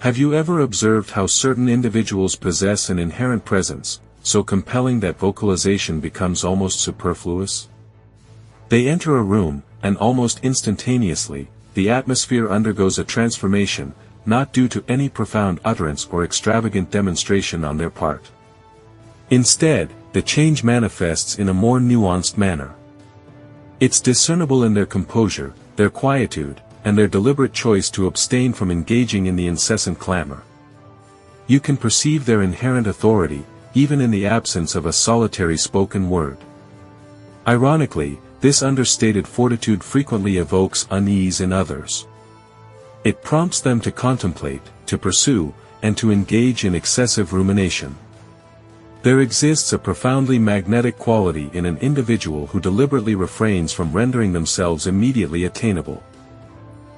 Have you ever observed how certain individuals possess an inherent presence, so compelling that vocalization becomes almost superfluous? They enter a room, and almost instantaneously, the atmosphere undergoes a transformation, not due to any profound utterance or extravagant demonstration on their part. Instead, the change manifests in a more nuanced manner. It's discernible in their composure, their quietude, and their deliberate choice to abstain from engaging in the incessant clamor. You can perceive their inherent authority, even in the absence of a solitary spoken word. Ironically, this understated fortitude frequently evokes unease in others. It prompts them to contemplate, to pursue, and to engage in excessive rumination. There exists a profoundly magnetic quality in an individual who deliberately refrains from rendering themselves immediately attainable.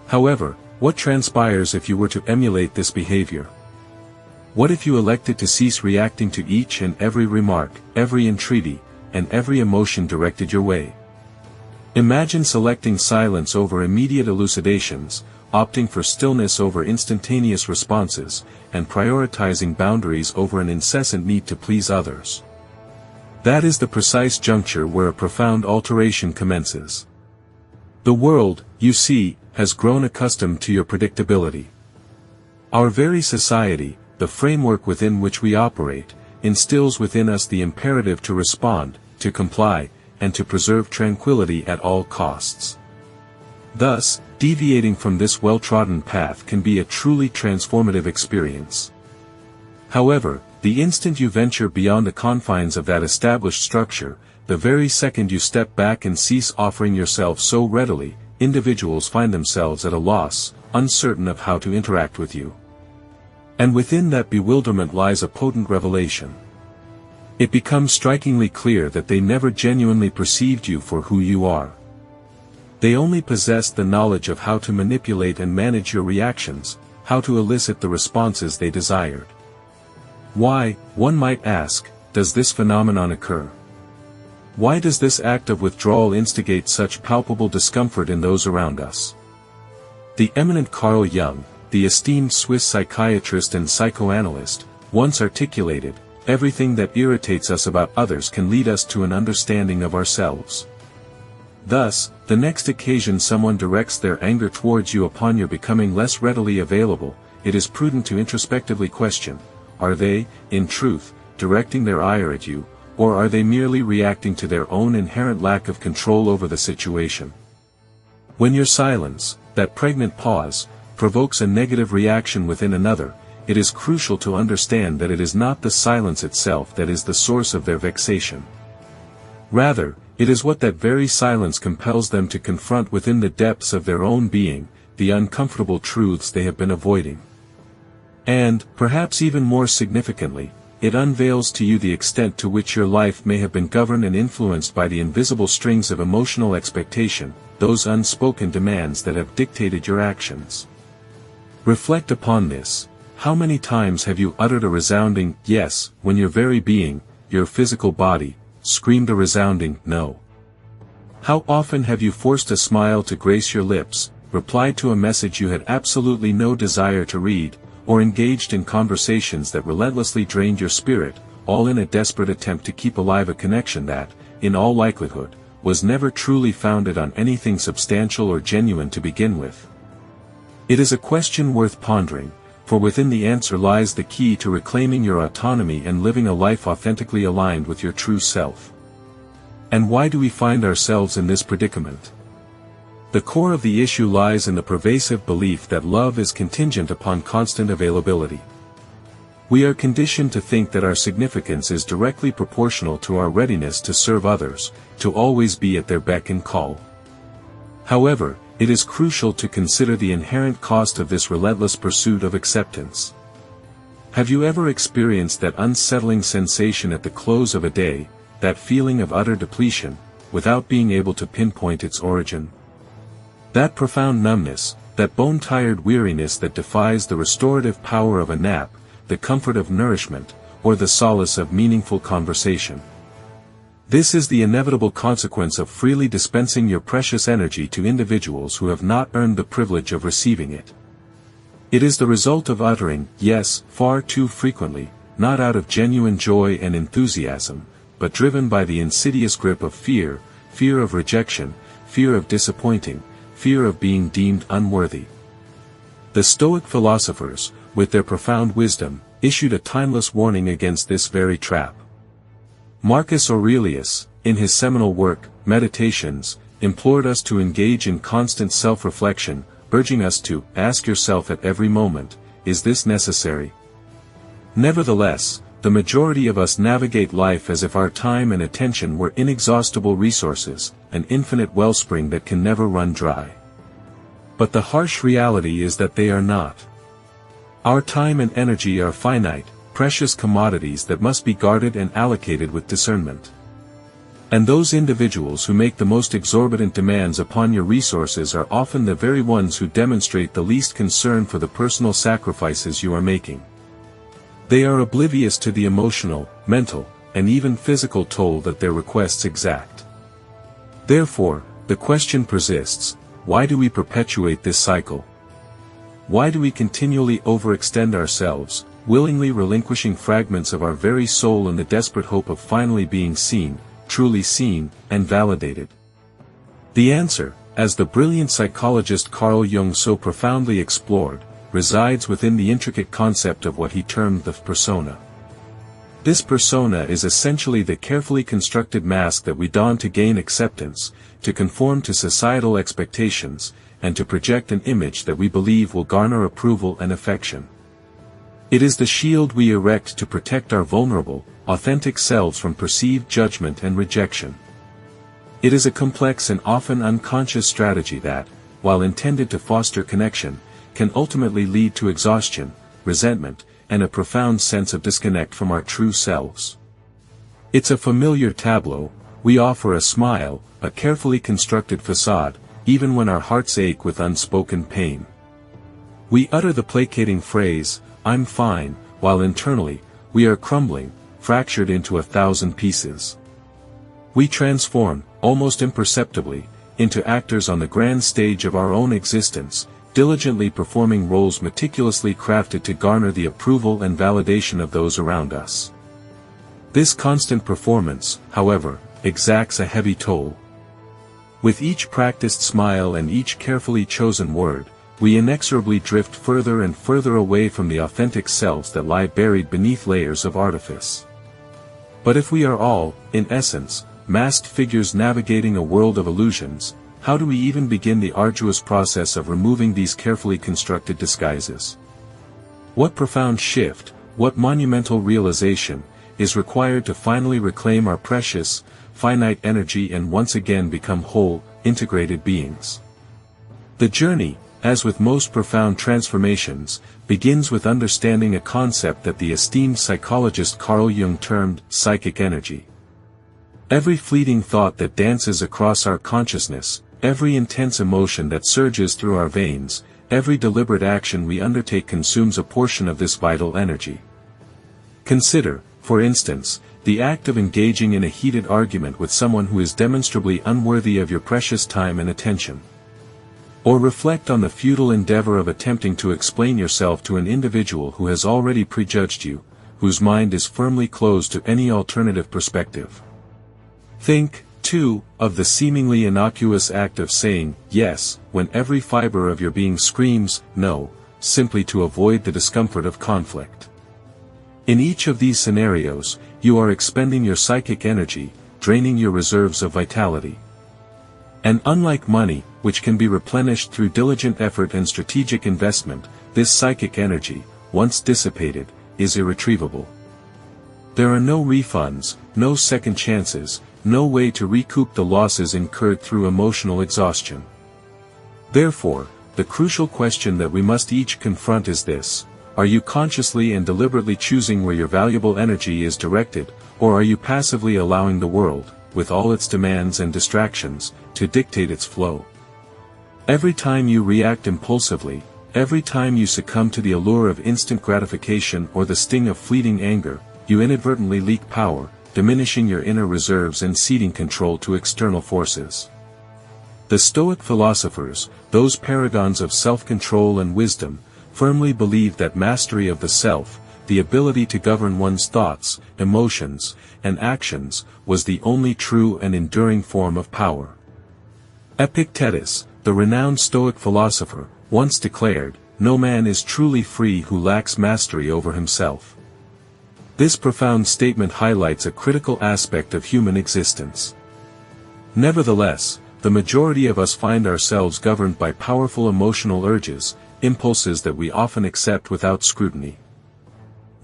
However, what transpires if you were to emulate this behavior? What if you elected to cease reacting to each and every remark, every entreaty, and every emotion directed your way? Imagine selecting silence over immediate elucidations, opting for stillness over instantaneous responses, and prioritizing boundaries over an incessant need to please others. That is the precise juncture where a profound alteration commences. The world, you see, has grown accustomed to your predictability. Our very society, the framework within which we operate, instills within us the imperative to respond, to comply, and to preserve tranquility at all costs. Thus, deviating from this well-trodden path can be a truly transformative experience. However, the instant you venture beyond the confines of that established structure, the very second you step back and cease offering yourself so readily, individuals find themselves at a loss, uncertain of how to interact with you. And within that bewilderment lies a potent revelation. It becomes strikingly clear that they never genuinely perceived you for who you are. They only possessed the knowledge of how to manipulate and manage your reactions, how to elicit the responses they desired. Why, one might ask, does this phenomenon occur? Why does this act of withdrawal instigate such palpable discomfort in those around us? The eminent Carl Jung, the esteemed Swiss psychiatrist and psychoanalyst, once articulated, "Everything that irritates us about others can lead us to an understanding of ourselves." Thus, the next occasion someone directs their anger towards you upon your becoming less readily available, it is prudent to introspectively question, are they, in truth, directing their ire at you, or are they merely reacting to their own inherent lack of control over the situation? When your silence, that pregnant pause, provokes a negative reaction within another, it is crucial to understand that it is not the silence itself that is the source of their vexation. Rather, it is what that very silence compels them to confront within the depths of their own being, the uncomfortable truths they have been avoiding. And, perhaps even more significantly, it unveils to you the extent to which your life may have been governed and influenced by the invisible strings of emotional expectation, those unspoken demands that have dictated your actions. Reflect upon this. How many times have you uttered a resounding yes when your very being, your physical body, screamed a resounding no? How often have you forced a smile to grace your lips, replied to a message you had absolutely no desire to read, or engaged in conversations that relentlessly drained your spirit, all in a desperate attempt to keep alive a connection that, in all likelihood, was never truly founded on anything substantial or genuine to begin with? It is a question worth pondering, for within the answer lies the key to reclaiming your autonomy and living a life authentically aligned with your true self. And why do we find ourselves in this predicament? The core of the issue lies in the pervasive belief that love is contingent upon constant availability. We are conditioned to think that our significance is directly proportional to our readiness to serve others, to always be at their beck and call. However, it is crucial to consider the inherent cost of this relentless pursuit of acceptance. Have you ever experienced that unsettling sensation at the close of a day, that feeling of utter depletion, without being able to pinpoint its origin? That profound numbness, that bone-tired weariness that defies the restorative power of a nap, the comfort of nourishment, or the solace of meaningful conversation. This is the inevitable consequence of freely dispensing your precious energy to individuals who have not earned the privilege of receiving it. It is the result of uttering yes far too frequently, not out of genuine joy and enthusiasm, but driven by the insidious grip of fear, fear of rejection, fear of disappointing, fear of being deemed unworthy. The Stoic philosophers, with their profound wisdom, issued a timeless warning against this very trap. Marcus Aurelius, in his seminal work, Meditations, implored us to engage in constant self-reflection, urging us to ask yourself at every moment, is this necessary? Nevertheless, the majority of us navigate life as if our time and attention were inexhaustible resources, an infinite wellspring that can never run dry. But the harsh reality is that they are not. Our time and energy are finite, precious commodities that must be guarded and allocated with discernment. And those individuals who make the most exorbitant demands upon your resources are often the very ones who demonstrate the least concern for the personal sacrifices you are making. They are oblivious to the emotional, mental, and even physical toll that their requests exact. Therefore, the question persists, why do we perpetuate this cycle? Why do we continually overextend ourselves, willingly relinquishing fragments of our very soul in the desperate hope of finally being seen, truly seen, and validated? The answer, as the brilliant psychologist Carl Jung so profoundly explored, resides within the intricate concept of what he termed the persona. This persona is essentially the carefully constructed mask that we don to gain acceptance, to conform to societal expectations, and to project an image that we believe will garner approval and affection. It is the shield we erect to protect our vulnerable, authentic selves from perceived judgment and rejection. It is a complex and often unconscious strategy that, while intended to foster connection, can ultimately lead to exhaustion, resentment, and a profound sense of disconnect from our true selves. It's a familiar tableau. We offer a smile, a carefully constructed facade, even when our hearts ache with unspoken pain. We utter the placating phrase, "I'm fine," while internally, we are crumbling, fractured into 1,000 pieces. We transform, almost imperceptibly, into actors on the grand stage of our own existence, diligently performing roles meticulously crafted to garner the approval and validation of those around us. This constant performance, however, exacts a heavy toll. With each practiced smile and each carefully chosen word, we inexorably drift further and further away from the authentic selves that lie buried beneath layers of artifice. But if we are all, in essence, masked figures navigating a world of illusions, how do we even begin the arduous process of removing these carefully constructed disguises? What profound shift, what monumental realization, is required to finally reclaim our precious, finite energy and once again become whole, integrated beings? The journey, as with most profound transformations, begins with understanding a concept that the esteemed psychologist Carl Jung termed psychic energy. Every fleeting thought that dances across our consciousness, every intense emotion that surges through our veins, every deliberate action we undertake consumes a portion of this vital energy. Consider, for instance, the act of engaging in a heated argument with someone who is demonstrably unworthy of your precious time and attention. Or reflect on the futile endeavor of attempting to explain yourself to an individual who has already prejudged you, whose mind is firmly closed to any alternative perspective. Think, too, of the seemingly innocuous act of saying yes when every fiber of your being screams no, simply to avoid the discomfort of conflict. In each of these scenarios, you are expending your psychic energy, draining your reserves of vitality. And unlike money, which can be replenished through diligent effort and strategic investment, this psychic energy, once dissipated, is irretrievable. There are no refunds, no second chances, no way to recoup the losses incurred through emotional exhaustion. Therefore, the crucial question that we must each confront is this: are you consciously and deliberately choosing where your valuable energy is directed, or are you passively allowing the world, with all its demands and distractions, to dictate its flow? Every time you react impulsively, every time you succumb to the allure of instant gratification or the sting of fleeting anger, you inadvertently leak power, diminishing your inner reserves and ceding control to external forces. The Stoic philosophers, those paragons of self-control and wisdom, firmly believed that mastery of the self, the ability to govern one's thoughts, emotions, and actions, was the only true and enduring form of power. Epictetus, the renowned Stoic philosopher, once declared, "No man is truly free who lacks mastery over himself." This profound statement highlights a critical aspect of human existence. Nevertheless, the majority of us find ourselves governed by powerful emotional urges, impulses that we often accept without scrutiny.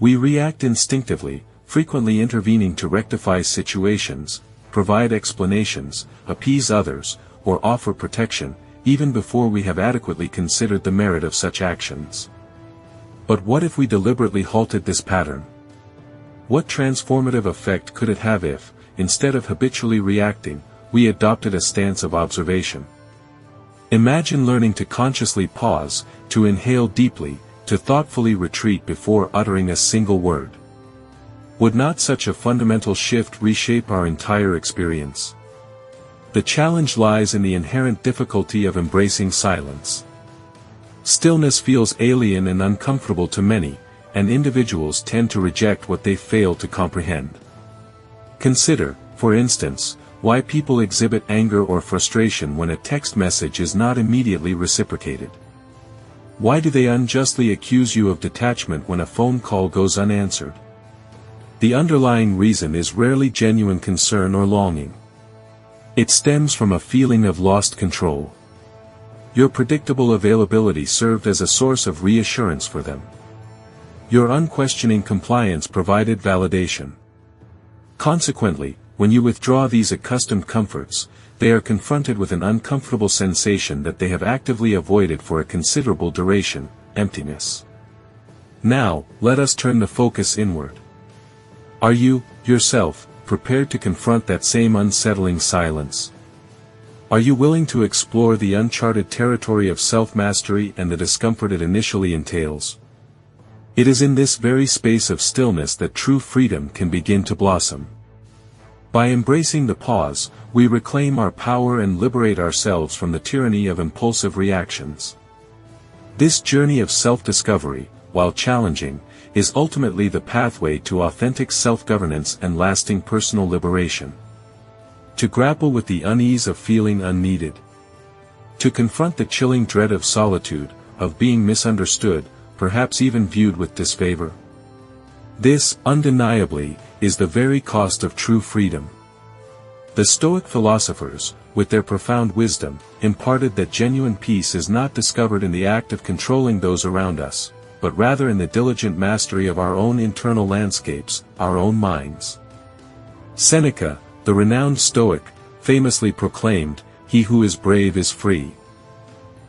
We react instinctively, frequently intervening to rectify situations, provide explanations, appease others, or offer protection, even before we have adequately considered the merit of such actions. But what if we deliberately halted this pattern? What transformative effect could it have if, instead of habitually reacting, we adopted a stance of observation? Imagine learning to consciously pause, to inhale deeply, to thoughtfully retreat before uttering a single word. Would not such a fundamental shift reshape our entire experience? The challenge lies in the inherent difficulty of embracing silence. Stillness feels alien and uncomfortable to many, and individuals tend to reject what they fail to comprehend. Consider, for instance, why people exhibit anger or frustration when a text message is not immediately reciprocated. Why do they unjustly accuse you of detachment when a phone call goes unanswered? The underlying reason is rarely genuine concern or longing. It stems from a feeling of lost control. Your predictable availability served as a source of reassurance for them. Your unquestioning compliance provided validation. Consequently, when you withdraw these accustomed comforts, they are confronted with an uncomfortable sensation that they have actively avoided for a considerable duration: emptiness. Now, let us turn the focus inward. Are you, yourself, prepared to confront that same unsettling silence? Are you willing to explore the uncharted territory of self-mastery and the discomfort it initially entails? It is in this very space of stillness that true freedom can begin to blossom. By embracing the pause, we reclaim our power and liberate ourselves from the tyranny of impulsive reactions. This journey of self-discovery, while challenging, is ultimately the pathway to authentic self-governance and lasting personal liberation. To grapple with the unease of feeling unneeded. To confront the chilling dread of solitude, of being misunderstood, perhaps even viewed with disfavor. This, undeniably, is the very cost of true freedom. The Stoic philosophers, with their profound wisdom, imparted that genuine peace is not discovered in the act of controlling those around us, but rather in the diligent mastery of our own internal landscapes, our own minds. Seneca, the renowned Stoic, famously proclaimed, "He who is brave is free."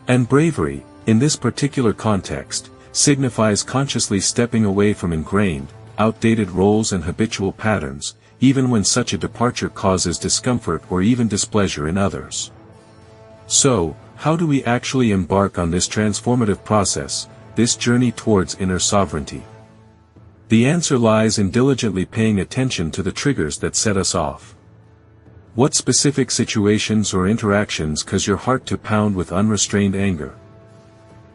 And bravery, in this particular context, signifies consciously stepping away from ingrained, outdated roles and habitual patterns, even when such a departure causes discomfort or even displeasure in others. So, how do we actually embark on this transformative process, this journey towards inner sovereignty? The answer lies in diligently paying attention to the triggers that set us off. What specific situations or interactions cause your heart to pound with unrestrained anger?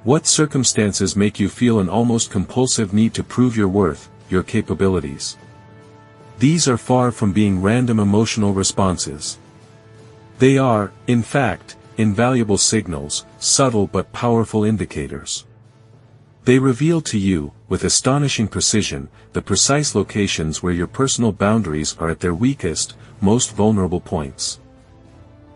What circumstances make you feel an almost compulsive need to prove your worth, your capabilities? These are far from being random emotional responses. They are, in fact, invaluable signals, subtle but powerful indicators. They reveal to you, with astonishing precision, the precise locations where your personal boundaries are at their weakest, most vulnerable points.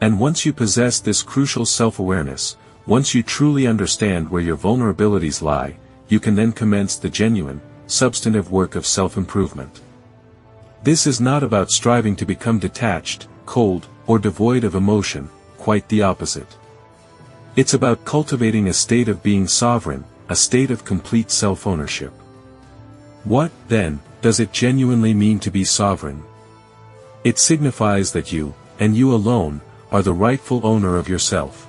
And once you possess this crucial self-awareness, once you truly understand where your vulnerabilities lie, you can then commence the genuine, substantive work of self-improvement. This is not about striving to become detached, cold, or devoid of emotion, quite the opposite. It's about cultivating a state of being sovereign, a state of complete self-ownership. What, then, does it genuinely mean to be sovereign? It signifies that you, and you alone, are the rightful owner of yourself.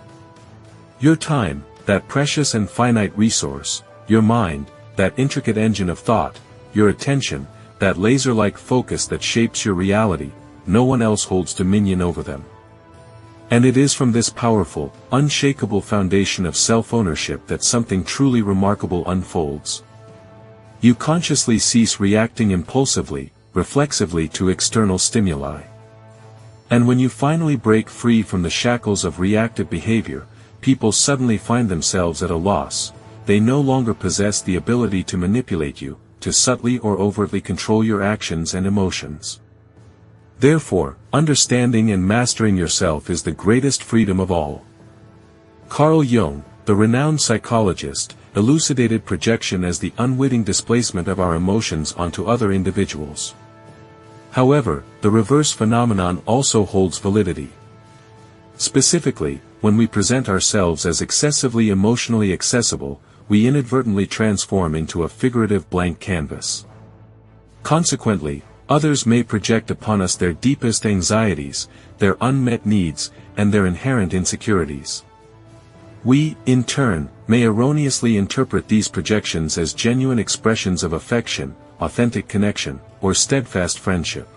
Your time, that precious and finite resource, your mind, that intricate engine of thought, your attention, that laser-like focus that shapes your reality, no one else holds dominion over them. And it is from this powerful, unshakable foundation of self-ownership that something truly remarkable unfolds. You consciously cease reacting impulsively, reflexively to external stimuli. And when you finally break free from the shackles of reactive behavior, people suddenly find themselves at a loss. They no longer possess the ability to manipulate you, to subtly or overtly control your actions and emotions. Therefore, understanding and mastering yourself is the greatest freedom of all. Carl Jung, the renowned psychologist, elucidated projection as the unwitting displacement of our emotions onto other individuals. However, the reverse phenomenon also holds validity. Specifically, when we present ourselves as excessively emotionally accessible, we inadvertently transform into a figurative blank canvas. Consequently, others may project upon us their deepest anxieties, their unmet needs, and their inherent insecurities. We, in turn, may erroneously interpret these projections as genuine expressions of affection, authentic connection, or steadfast friendship.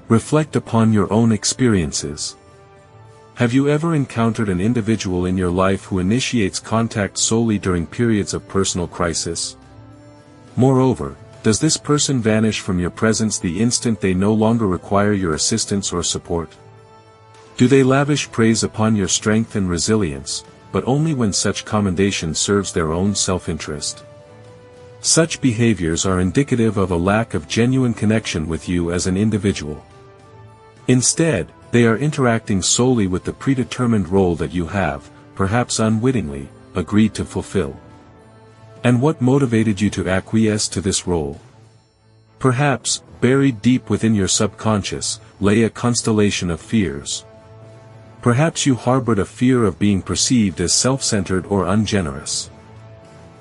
Reflect upon your own experiences. Have you ever encountered an individual in your life who initiates contact solely during periods of personal crisis? Moreover, does this person vanish from your presence the instant they no longer require your assistance or support? Do they lavish praise upon your strength and resilience, but only when such commendation serves their own self-interest? Such behaviors are indicative of a lack of genuine connection with you as an individual. Instead, they are interacting solely with the predetermined role that you have, perhaps unwittingly, agreed to fulfill. And what motivated you to acquiesce to this role? Perhaps, buried deep within your subconscious, lay a constellation of fears. Perhaps you harbored a fear of being perceived as self-centered or ungenerous.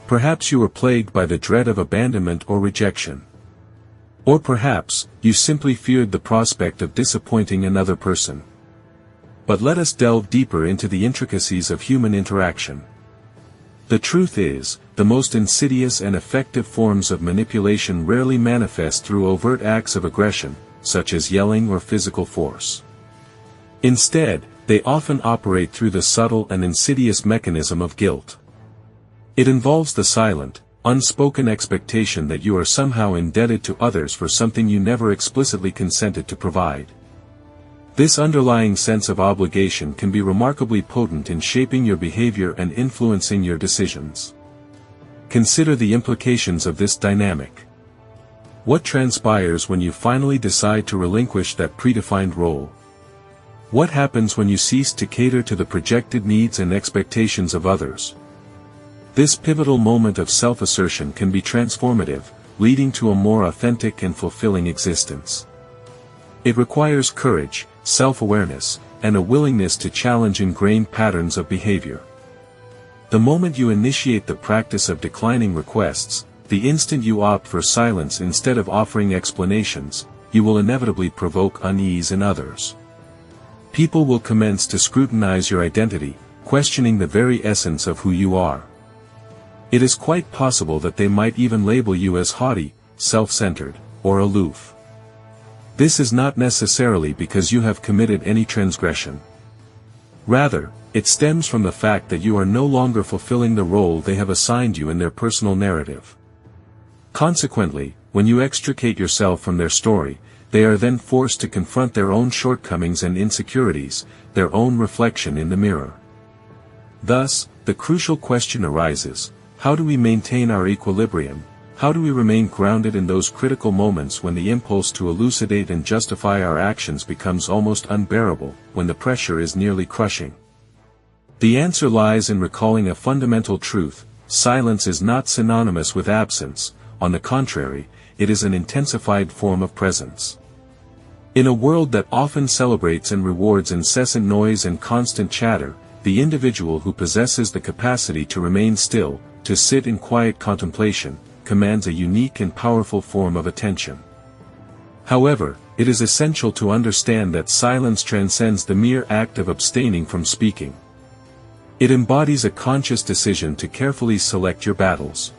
Perhaps you were plagued by the dread of abandonment or rejection. Or perhaps, you simply feared the prospect of disappointing another person. But let us delve deeper into the intricacies of human interaction. The truth is, the most insidious and effective forms of manipulation rarely manifest through overt acts of aggression, such as yelling or physical force. Instead, they often operate through the subtle and insidious mechanism of guilt. It involves the silent, unspoken expectation that you are somehow indebted to others for something you never explicitly consented to provide. This underlying sense of obligation can be remarkably potent in shaping your behavior and influencing your decisions. Consider the implications of this dynamic. What transpires when you finally decide to relinquish that predefined role? What happens when you cease to cater to the projected needs and expectations of others? This pivotal moment of self-assertion can be transformative, leading to a more authentic and fulfilling existence. It requires courage, self-awareness, and a willingness to challenge ingrained patterns of behavior. The moment you initiate the practice of declining requests, the instant you opt for silence instead of offering explanations, you will inevitably provoke unease in others. People will commence to scrutinize your identity, questioning the very essence of who you are. It is quite possible that they might even label you as haughty, self-centered, or aloof. This is not necessarily because you have committed any transgression. Rather, it stems from the fact that you are no longer fulfilling the role they have assigned you in their personal narrative. Consequently, when you extricate yourself from their story, they are then forced to confront their own shortcomings and insecurities, their own reflection in the mirror. Thus, the crucial question arises: how do we maintain our equilibrium? How do we remain grounded in those critical moments when the impulse to elucidate and justify our actions becomes almost unbearable, when the pressure is nearly crushing? The answer lies in recalling a fundamental truth: silence is not synonymous with absence. On the contrary, it is an intensified form of presence. In a world that often celebrates and rewards incessant noise and constant chatter, the individual who possesses the capacity to remain still, to sit in quiet contemplation, commands a unique and powerful form of attention. However, it is essential to understand that silence transcends the mere act of abstaining from speaking. It embodies a conscious decision to carefully select your battles.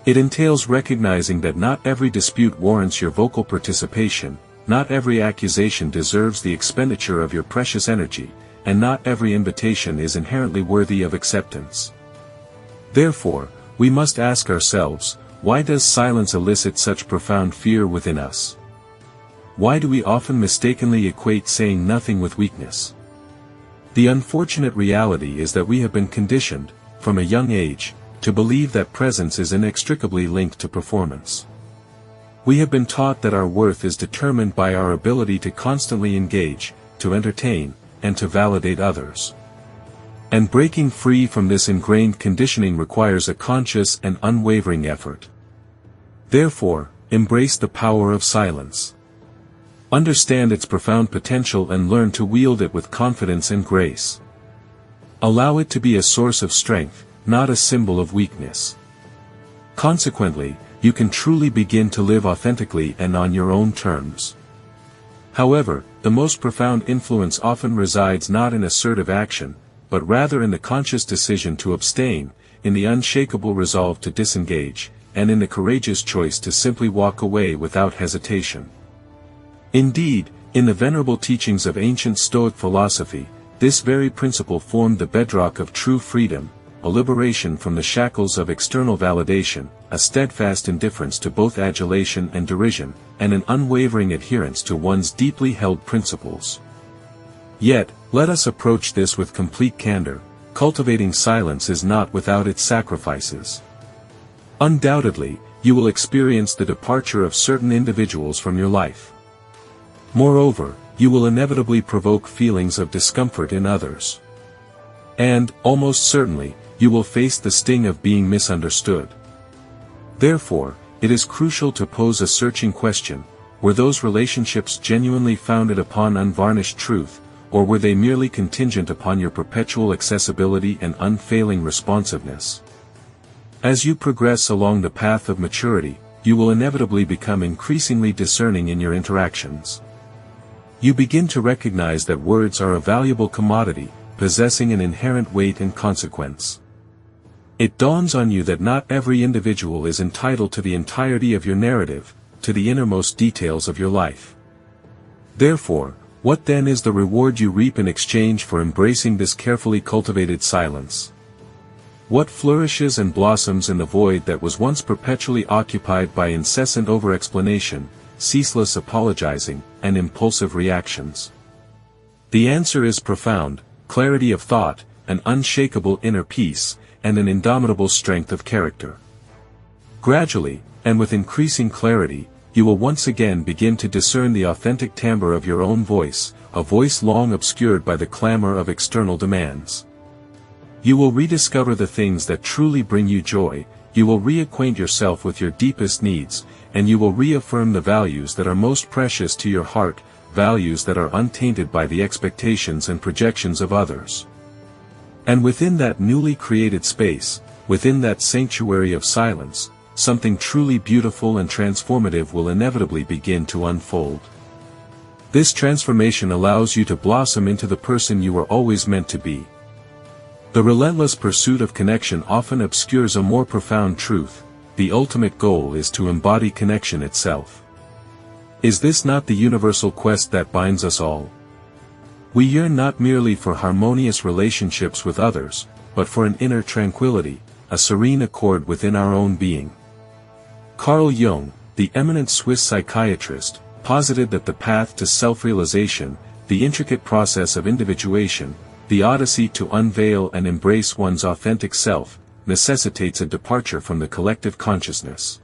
It entails recognizing that not every dispute warrants your vocal participation, not every accusation deserves the expenditure of your precious energy, and not every invitation is inherently worthy of acceptance. Therefore, we must ask ourselves, why does silence elicit such profound fear within us? Why do we often mistakenly equate saying nothing with weakness? The unfortunate reality is that we have been conditioned, from a young age, to believe that presence is inextricably linked to performance. We have been taught that our worth is determined by our ability to constantly engage, to entertain, and to validate others. And breaking free from this ingrained conditioning requires a conscious and unwavering effort. Therefore, embrace the power of silence. Understand its profound potential and learn to wield it with confidence and grace. Allow it to be a source of strength, not a symbol of weakness. Consequently, you can truly begin to live authentically and on your own terms. However, the most profound influence often resides not in assertive action, but rather in the conscious decision to abstain, in the unshakable resolve to disengage, and in the courageous choice to simply walk away without hesitation. Indeed, in the venerable teachings of ancient Stoic philosophy, this very principle formed the bedrock of true freedom, a liberation from the shackles of external validation, a steadfast indifference to both adulation and derision, and an unwavering adherence to one's deeply held principles. Yet, let us approach this with complete candor. Cultivating silence is not without its sacrifices. Undoubtedly, you will experience the departure of certain individuals from your life. Moreover, you will inevitably provoke feelings of discomfort in others. And, almost certainly, you will face the sting of being misunderstood. Therefore, it is crucial to pose a searching question: were those relationships genuinely founded upon unvarnished truth, or were they merely contingent upon your perpetual accessibility and unfailing responsiveness? As you progress along the path of maturity, you will inevitably become increasingly discerning in your interactions. You begin to recognize that words are a valuable commodity, possessing an inherent weight and consequence. It dawns on you that not every individual is entitled to the entirety of your narrative, to the innermost details of your life. Therefore, what then is the reward you reap in exchange for embracing this carefully cultivated silence? What flourishes and blossoms in the void that was once perpetually occupied by incessant over-explanation, ceaseless apologizing, and impulsive reactions? The answer is profound: clarity of thought, an unshakable inner peace, and an indomitable strength of character. Gradually, and with increasing clarity, you will once again begin to discern the authentic timbre of your own voice, a voice long obscured by the clamor of external demands. You will rediscover the things that truly bring you joy, you will reacquaint yourself with your deepest needs, and you will reaffirm the values that are most precious to your heart, values that are untainted by the expectations and projections of others. And within that newly created space, within that sanctuary of silence, something truly beautiful and transformative will inevitably begin to unfold. This transformation allows you to blossom into the person you were always meant to be. The relentless pursuit of connection often obscures a more profound truth: the ultimate goal is to embody connection itself. Is this not the universal quest that binds us all? We yearn not merely for harmonious relationships with others, but for an inner tranquility, a serene accord within our own being. Carl Jung, the eminent Swiss psychiatrist, posited that the path to self-realization, the intricate process of individuation, the odyssey to unveil and embrace one's authentic self, necessitates a departure from the collective consciousness.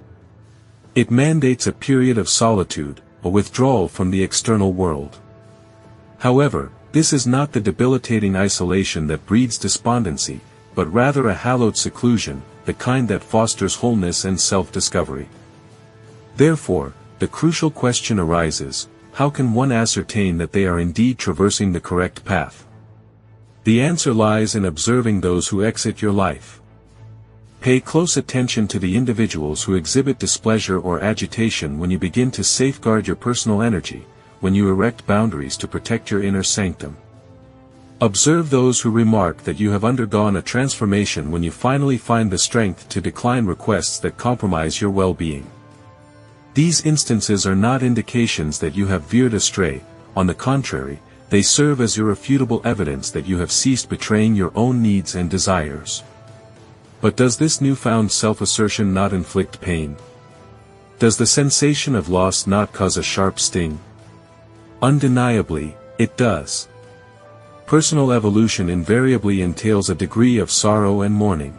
It mandates a period of solitude, a withdrawal from the external world. However, this is not the debilitating isolation that breeds despondency, but rather a hallowed seclusion, the kind that fosters wholeness and self-discovery. Therefore, the crucial question arises: how can one ascertain that they are indeed traversing the correct path? The answer lies in observing those who exit your life. Pay close attention to the individuals who exhibit displeasure or agitation when you begin to safeguard your personal energy, when you erect boundaries to protect your inner sanctum. Observe those who remark that you have undergone a transformation when you finally find the strength to decline requests that compromise your well-being. These instances are not indications that you have veered astray; on the contrary, they serve as irrefutable evidence that you have ceased betraying your own needs and desires. But does this newfound self-assertion not inflict pain? Does the sensation of loss not cause a sharp sting? Undeniably, it does. Personal evolution invariably entails a degree of sorrow and mourning.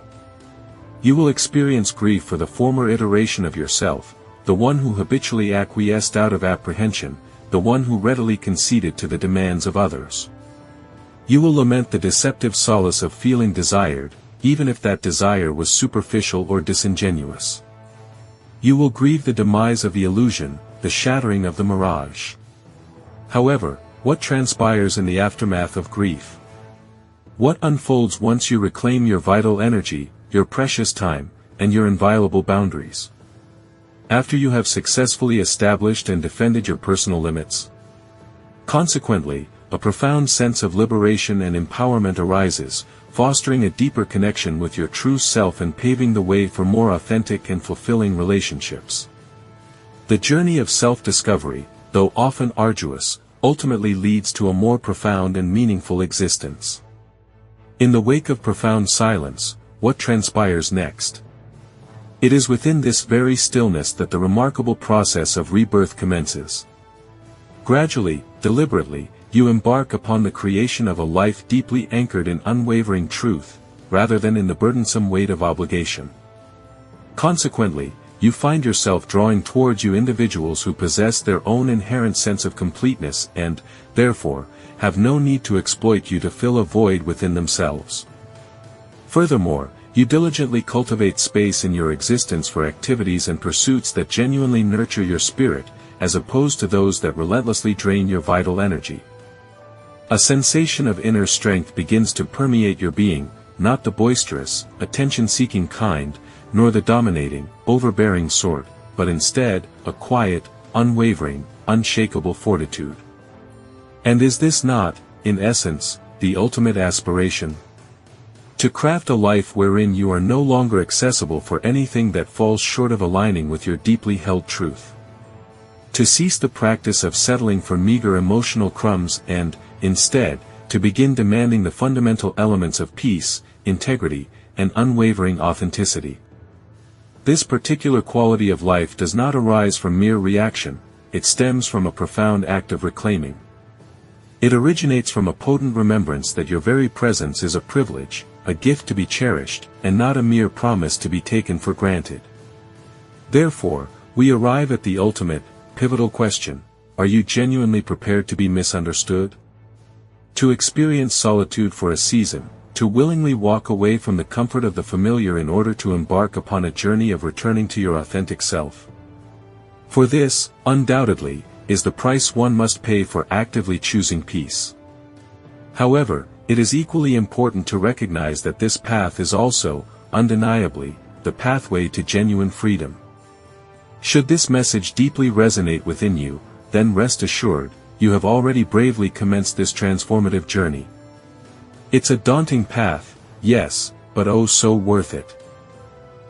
You will experience grief for the former iteration of yourself, the one who habitually acquiesced out of apprehension, the one who readily conceded to the demands of others. You will lament the deceptive solace of feeling desired, even if that desire was superficial or disingenuous. You will grieve the demise of the illusion, the shattering of the mirage. However, what transpires in the aftermath of grief? What unfolds once you reclaim your vital energy, your precious time, and your inviolable boundaries? After you have successfully established and defended your personal limits? Consequently, a profound sense of liberation and empowerment arises, fostering a deeper connection with your true self and paving the way for more authentic and fulfilling relationships. The journey of self-discovery, though often arduous, ultimately leads to a more profound and meaningful existence. In the wake of profound silence, what transpires next? It is within this very stillness that the remarkable process of rebirth commences. Gradually, deliberately, you embark upon the creation of a life deeply anchored in unwavering truth, rather than in the burdensome weight of obligation. Consequently, you find yourself drawing towards you individuals who possess their own inherent sense of completeness and, therefore, have no need to exploit you to fill a void within themselves. Furthermore, you diligently cultivate space in your existence for activities and pursuits that genuinely nurture your spirit, as opposed to those that relentlessly drain your vital energy. A sensation of inner strength begins to permeate your being, not the boisterous, attention-seeking kind, nor the dominating, overbearing sort, but instead, a quiet, unwavering, unshakable fortitude. And is this not, in essence, the ultimate aspiration? To craft a life wherein you are no longer accessible for anything that falls short of aligning with your deeply held truth. To cease the practice of settling for meager emotional crumbs and, instead, to begin demanding the fundamental elements of peace, integrity, and unwavering authenticity. This particular quality of life does not arise from mere reaction, it stems from a profound act of reclaiming. It originates from a potent remembrance that your very presence is a privilege, a gift to be cherished, and not a mere promise to be taken for granted. Therefore, we arrive at the ultimate, pivotal question: are you genuinely prepared to be misunderstood? To experience solitude for a season, to willingly walk away from the comfort of the familiar in order to embark upon a journey of returning to your authentic self? For this, undoubtedly, is the price one must pay for actively choosing peace. However, it is equally important to recognize that this path is also, undeniably, the pathway to genuine freedom. Should this message deeply resonate within you, then rest assured, you have already bravely commenced this transformative journey. It's a daunting path, yes, but oh so worth it.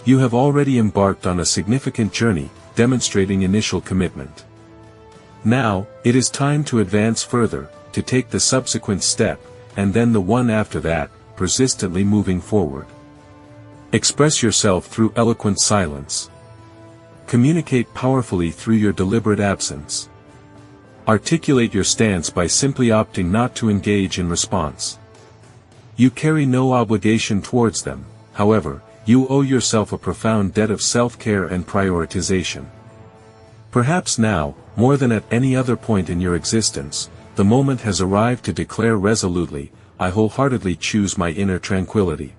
You have already embarked on a significant journey, demonstrating initial commitment. Now, it is time to advance further, to take the subsequent step, and then the one after that, persistently moving forward. Express yourself through eloquent silence. Communicate powerfully through your deliberate absence. Articulate your stance by simply opting not to engage in response. You carry no obligation towards them, however, you owe yourself a profound debt of self-care and prioritization. Perhaps now, more than at any other point in your existence, the moment has arrived to declare resolutely, I wholeheartedly choose my inner tranquility.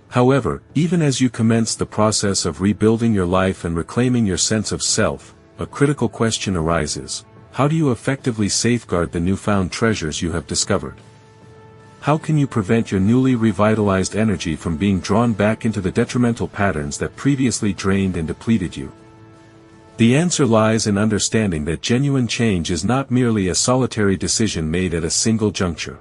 However, even as you commence the process of rebuilding your life and reclaiming your sense of self, a critical question arises: how do you effectively safeguard the newfound treasures you have discovered? How can you prevent your newly revitalized energy from being drawn back into the detrimental patterns that previously drained and depleted you? The answer lies in understanding that genuine change is not merely a solitary decision made at a single juncture.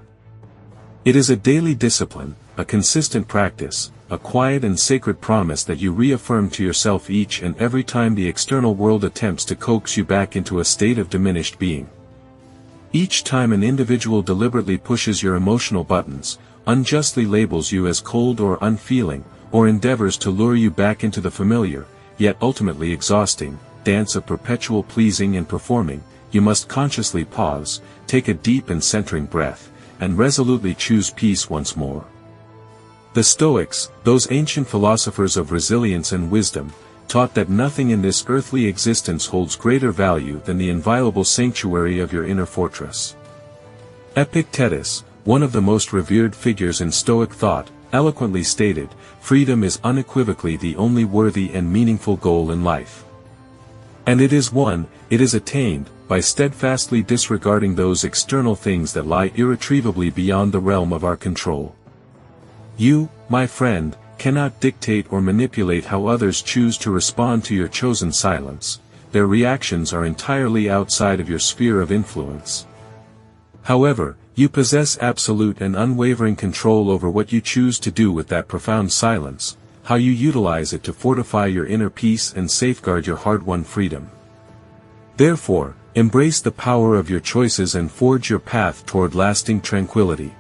It is a daily discipline, a consistent practice, a quiet and sacred promise that you reaffirm to yourself each and every time the external world attempts to coax you back into a state of diminished being. Each time an individual deliberately pushes your emotional buttons, unjustly labels you as cold or unfeeling, or endeavors to lure you back into the familiar, yet ultimately exhausting, dance of perpetual pleasing and performing, you must consciously pause, take a deep and centering breath, and resolutely choose peace once more. The Stoics, those ancient philosophers of resilience and wisdom, taught that nothing in this earthly existence holds greater value than the inviolable sanctuary of your inner fortress. Epictetus, one of the most revered figures in Stoic thought, eloquently stated, "Freedom is unequivocally the only worthy and meaningful goal in life. And it is attained, by steadfastly disregarding those external things that lie irretrievably beyond the realm of our control." You, my friend, cannot dictate or manipulate how others choose to respond to your chosen silence. Their reactions are entirely outside of your sphere of influence. However, you possess absolute and unwavering control over what you choose to do with that profound silence, how you utilize it to fortify your inner peace and safeguard your hard-won freedom. Therefore, embrace the power of your choices and forge your path toward lasting tranquility.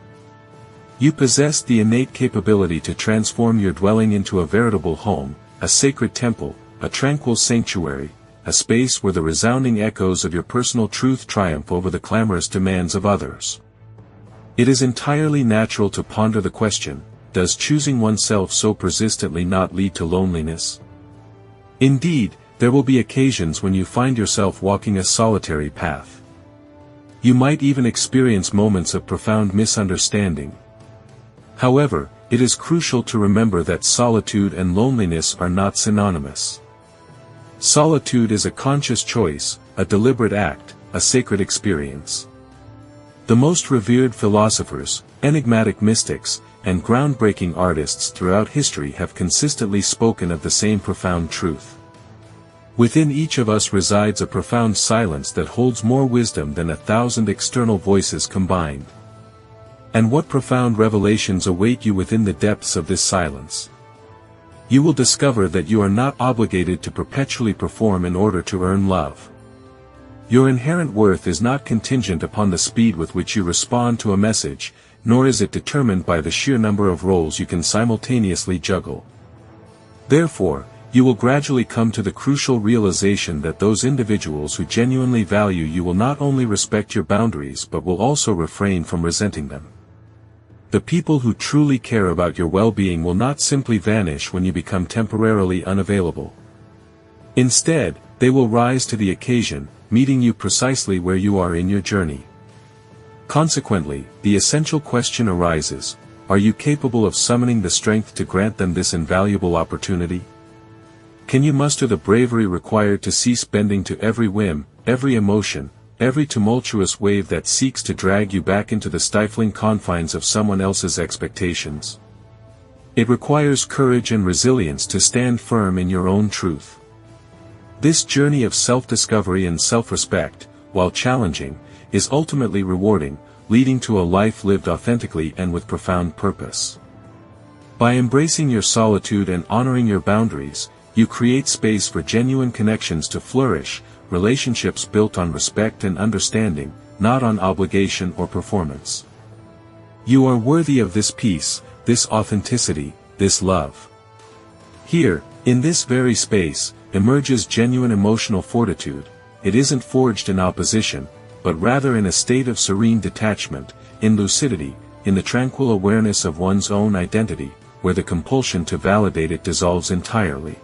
You possess the innate capability to transform your dwelling into a veritable home, a sacred temple, a tranquil sanctuary, a space where the resounding echoes of your personal truth triumph over the clamorous demands of others. It is entirely natural to ponder the question, does choosing oneself so persistently not lead to loneliness? Indeed, there will be occasions when you find yourself walking a solitary path. You might even experience moments of profound misunderstanding. However, it is crucial to remember that solitude and loneliness are not synonymous. Solitude is a conscious choice, a deliberate act, a sacred experience. The most revered philosophers, enigmatic mystics, and groundbreaking artists throughout history have consistently spoken of the same profound truth. Within each of us resides a profound silence that holds more wisdom than 1,000 external voices combined. And what profound revelations await you within the depths of this silence? You will discover that you are not obligated to perpetually perform in order to earn love. Your inherent worth is not contingent upon the speed with which you respond to a message, nor is it determined by the sheer number of roles you can simultaneously juggle. Therefore, you will gradually come to the crucial realization that those individuals who genuinely value you will not only respect your boundaries but will also refrain from resenting them. The people who truly care about your well-being will not simply vanish when you become temporarily unavailable. Instead, they will rise to the occasion, meeting you precisely where you are in your journey. Consequently, the essential question arises, are you capable of summoning the strength to grant them this invaluable opportunity? Can you muster the bravery required to cease bending to every whim, every emotion, every tumultuous wave that seeks to drag you back into the stifling confines of someone else's expectations? It requires courage and resilience to stand firm in your own truth. This journey of self-discovery and self-respect, while challenging, is ultimately rewarding, leading to a life lived authentically and with profound purpose. By embracing your solitude and honoring your boundaries, you create space for genuine connections to flourish, relationships built on respect and understanding, not on obligation or performance. You are worthy of this peace, this authenticity, this love. Here, in this very space, emerges genuine emotional fortitude. It isn't forged in opposition, but rather in a state of serene detachment, in lucidity, in the tranquil awareness of one's own identity, where the compulsion to validate it dissolves entirely.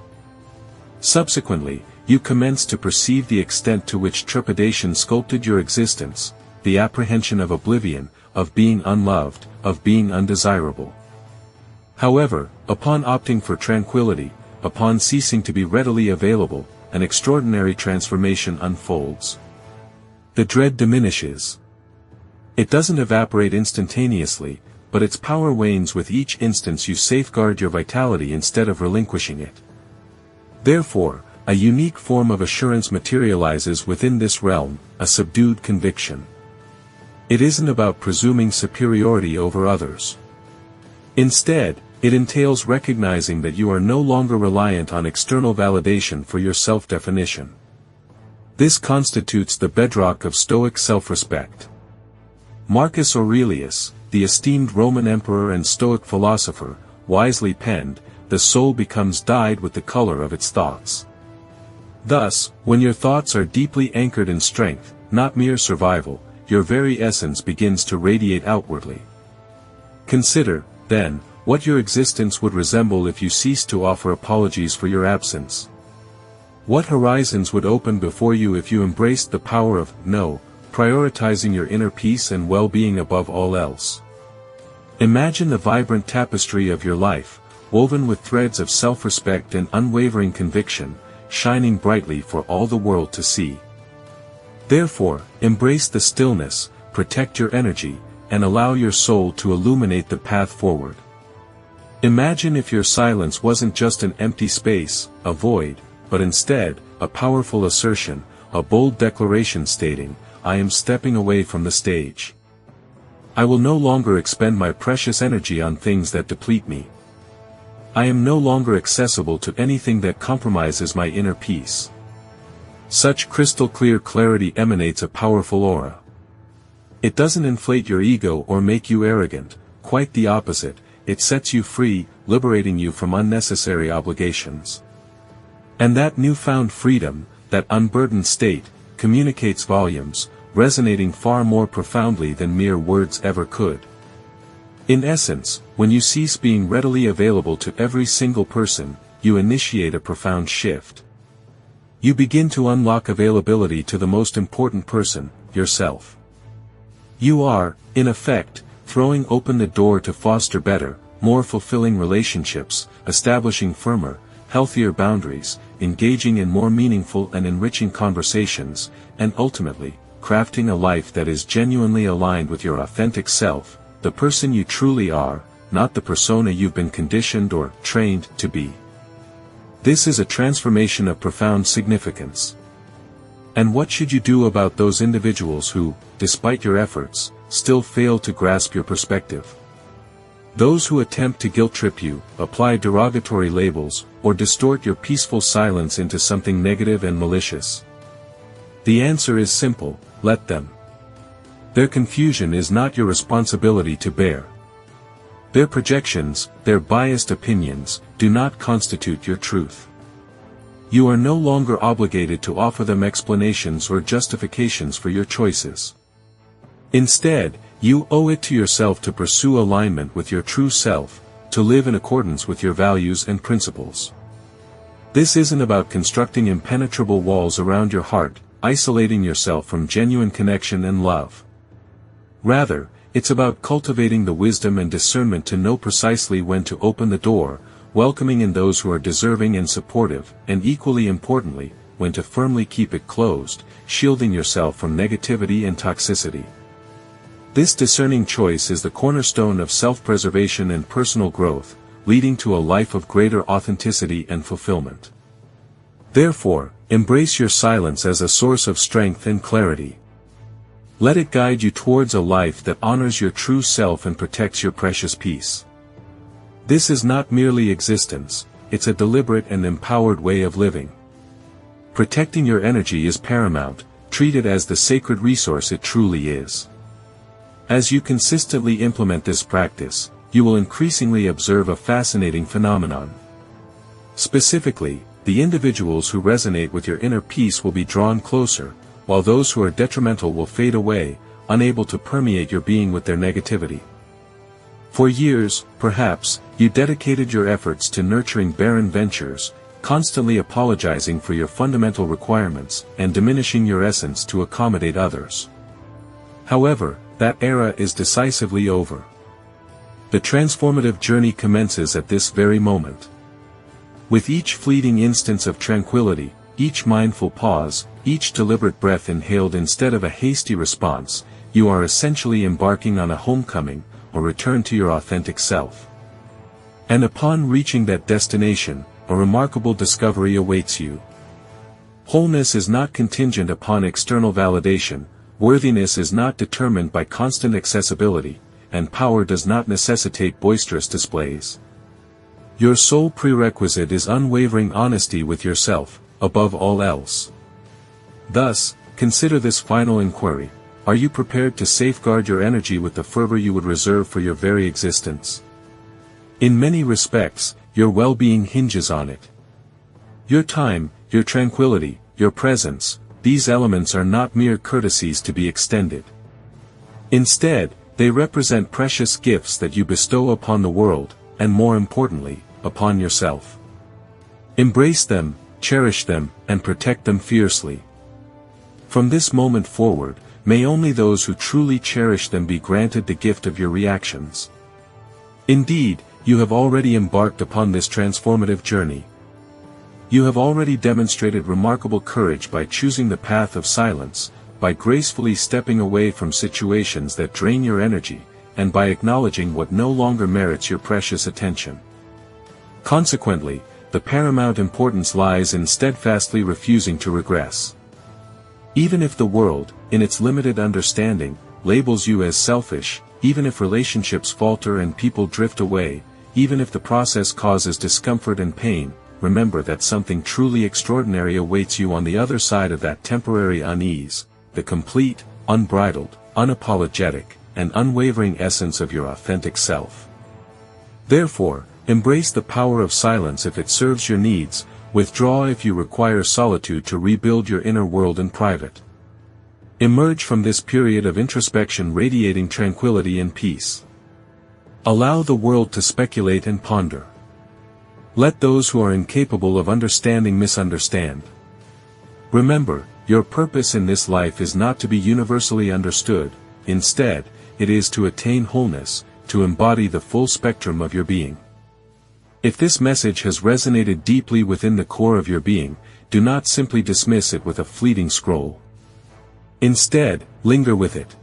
Subsequently, you commence to perceive the extent to which trepidation sculpted your existence, the apprehension of oblivion, of being unloved, of being undesirable. However, upon opting for tranquility, upon ceasing to be readily available, an extraordinary transformation unfolds. The dread diminishes. It doesn't evaporate instantaneously, but its power wanes with each instance you safeguard your vitality instead of relinquishing it. Therefore, a unique form of assurance materializes within this realm, a subdued conviction. It isn't about presuming superiority over others. Instead, it entails recognizing that you are no longer reliant on external validation for your self-definition. This constitutes the bedrock of Stoic self-respect. Marcus Aurelius, the esteemed Roman emperor and Stoic philosopher, wisely penned, "The soul becomes dyed with the color of its thoughts." Thus, when your thoughts are deeply anchored in strength, not mere survival, your very essence begins to radiate outwardly. Consider, then, what your existence would resemble if you ceased to offer apologies for your absence. What horizons would open before you if you embraced the power of no, prioritizing your inner peace and well-being above all else. Imagine the vibrant tapestry of your life, woven with threads of self-respect and unwavering conviction, shining brightly for all the world to see. Therefore, embrace the stillness, protect your energy, and allow your soul to illuminate the path forward. Imagine if your silence wasn't just an empty space, a void, but instead, a powerful assertion, a bold declaration stating, "I am stepping away from the stage. I will no longer expend my precious energy on things that deplete me. I am no longer accessible to anything that compromises my inner peace." Such crystal-clear clarity emanates a powerful aura. It doesn't inflate your ego or make you arrogant, quite the opposite, it sets you free, liberating you from unnecessary obligations. And that newfound freedom, that unburdened state, communicates volumes, resonating far more profoundly than mere words ever could. In essence, when you cease being readily available to every single person, you initiate a profound shift. You begin to unlock availability to the most important person, yourself. You are, in effect, throwing open the door to foster better, more fulfilling relationships, establishing firmer, healthier boundaries, engaging in more meaningful and enriching conversations, and ultimately, crafting a life that is genuinely aligned with your authentic self, the person you truly are, not the persona you've been conditioned or trained to be. This is a transformation of profound significance. And what should you do about those individuals who, despite your efforts, still fail to grasp your perspective? Those who attempt to guilt-trip you, apply derogatory labels, or distort your peaceful silence into something negative and malicious. The answer is simple: let them. Their confusion is not your responsibility to bear. Their projections, their biased opinions, do not constitute your truth. You are no longer obligated to offer them explanations or justifications for your choices. Instead, you owe it to yourself to pursue alignment with your true self, to live in accordance with your values and principles. This isn't about constructing impenetrable walls around your heart, isolating yourself from genuine connection and love. Rather, it's about cultivating the wisdom and discernment to know precisely when to open the door, welcoming in those who are deserving and supportive, and equally importantly, when to firmly keep it closed, shielding yourself from negativity and toxicity. This discerning choice is the cornerstone of self-preservation and personal growth, leading to a life of greater authenticity and fulfillment. Therefore, embrace your silence as a source of strength and clarity. Let it guide you towards a life that honors your true self and protects your precious peace. This is not merely existence, it's a deliberate and empowered way of living. Protecting your energy is paramount, treat it as the sacred resource it truly is. As you consistently implement this practice, you will increasingly observe a fascinating phenomenon. Specifically, the individuals who resonate with your inner peace will be drawn closer, while those who are detrimental will fade away, unable to permeate your being with their negativity. For years, perhaps, you dedicated your efforts to nurturing barren ventures, constantly apologizing for your fundamental requirements, and diminishing your essence to accommodate others. However, that era is decisively over. The transformative journey commences at this very moment. With each fleeting instance of tranquility, each mindful pause, each deliberate breath inhaled instead of a hasty response, you are essentially embarking on a homecoming, or return to your authentic self. And upon reaching that destination, a remarkable discovery awaits you. Wholeness is not contingent upon external validation, worthiness is not determined by constant accessibility, and power does not necessitate boisterous displays. Your sole prerequisite is unwavering honesty with yourself, above all else. Thus, consider this final inquiry: are you prepared to safeguard your energy with the fervor you would reserve for your very existence? In many respects, your well-being hinges on it. Your time, your tranquility, your presence, these elements are not mere courtesies to be extended. Instead, they represent precious gifts that you bestow upon the world, and more importantly, upon yourself. Embrace them, cherish them, and protect them fiercely. From this moment forward, may only those who truly cherish them be granted the gift of your reactions. Indeed, you have already embarked upon this transformative journey. You have already demonstrated remarkable courage by choosing the path of silence, by gracefully stepping away from situations that drain your energy, and by acknowledging what no longer merits your precious attention. Consequently, the paramount importance lies in steadfastly refusing to regress. Even if the world, in its limited understanding, labels you as selfish, even if relationships falter and people drift away, even if the process causes discomfort and pain, remember that something truly extraordinary awaits you on the other side of that temporary unease, the complete, unbridled, unapologetic, and unwavering essence of your authentic self. Therefore, embrace the power of silence if it serves your needs, withdraw if you require solitude to rebuild your inner world in private. Emerge from this period of introspection radiating tranquility and peace. Allow the world to speculate and ponder. Let those who are incapable of understanding misunderstand. Remember, your purpose in this life is not to be universally understood, instead, it is to attain wholeness, to embody the full spectrum of your being. If this message has resonated deeply within the core of your being, do not simply dismiss it with a fleeting scroll. Instead, linger with it.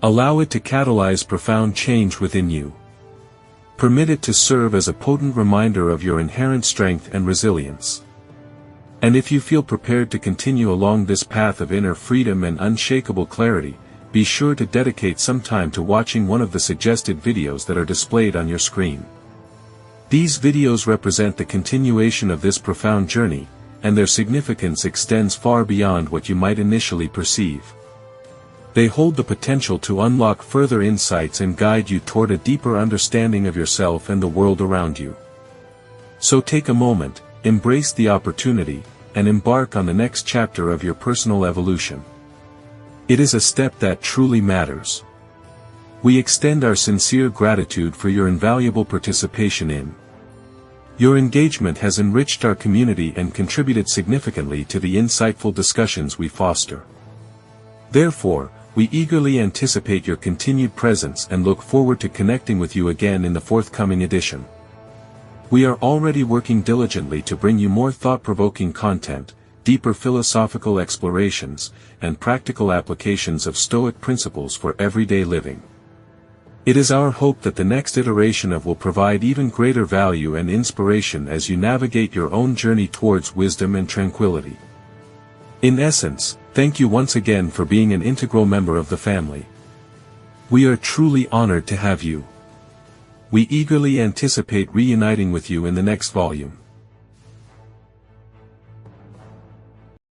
Allow it to catalyze profound change within you. Permit it to serve as a potent reminder of your inherent strength and resilience. And if you feel prepared to continue along this path of inner freedom and unshakable clarity, be sure to dedicate some time to watching one of the suggested videos that are displayed on your screen. These videos represent the continuation of this profound journey, and their significance extends far beyond what you might initially perceive. They hold the potential to unlock further insights and guide you toward a deeper understanding of yourself and the world around you. So take a moment, embrace the opportunity, and embark on the next chapter of your personal evolution. It is a step that truly matters. We extend our sincere gratitude for your invaluable participation in. Your engagement has enriched our community and contributed significantly to the insightful discussions we foster. Therefore, we eagerly anticipate your continued presence and look forward to connecting with you again in the forthcoming edition. We are already working diligently to bring you more thought-provoking content, deeper philosophical explorations, and practical applications of Stoic principles for everyday living. It is our hope that the next iteration will provide even greater value and inspiration as you navigate your own journey towards wisdom and tranquility. In essence, thank you once again for being an integral member of the family. We are truly honored to have you. We eagerly anticipate reuniting with you in the next volume.